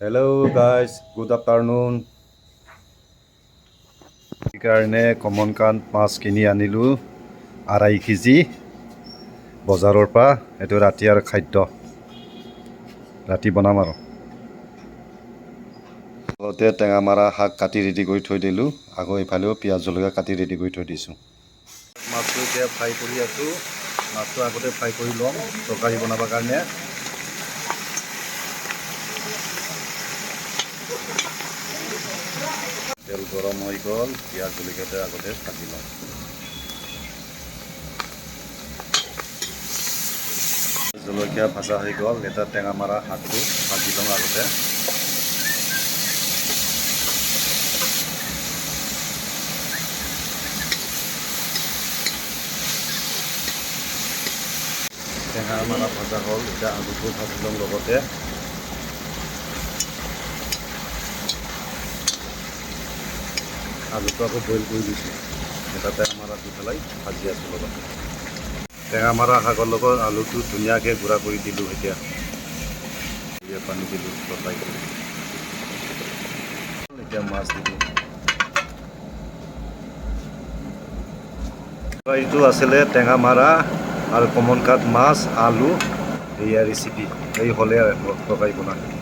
Hello guys, good afternoon. সেইকাৰণে common Kant মাছ কিনি আনিলোঁ 2.5 কেজি বজাৰৰ পৰা। এইটো ৰাতি আৰু খাদ্য ৰাতি বনাম আৰু লগতে টেঙামাৰা শাক কাটি ৰেডি কৰি থৈ দিলোঁ। আকৌ ইফালেও পিঁয়াজ জলকীয়া কাটি ৰেডি কৰি থৈ দিছোঁ। মাছটো এতিয়া ফ্ৰাই কৰি আছোঁ। মাছটো আগতে ফ্ৰাই কৰি ল'ম তৰকাৰী বনাবৰ কাৰণে। তেল গৰম হৈ গ'ল, পিঁয়াজ জলকীয়াতে আগতে ভাজি লওঁ। জলকীয়া ভাজা হৈ গ'ল, এটা টেঙামাৰা শাকটো ভাজি লওঁ আগতে। টেঙামাৰা ভাজা হ'ল, এতিয়া আলুটো ভাজি লওঁ লগতে। আলুটো আকৌ বইল কৰি দিছোঁ, এটা টেঙামাৰা দি পেলাই ভাজি আছোঁ লগতে। টেঙামাৰা শাকৰ লগত আলুটো ধুনীয়াকৈ গুড়া কৰি দিলোঁ। এতিয়া পানী দিলোঁ ফ্ৰাই কৰি। এতিয়া মাছ দিলোঁ। তৰকাৰীটো আছিলে টেঙামাৰা আৰু কমন কাঠ মাছ, আলু, এয়া ৰেচিপি। এই হ'লে আৰু তৰকাৰী বনাই।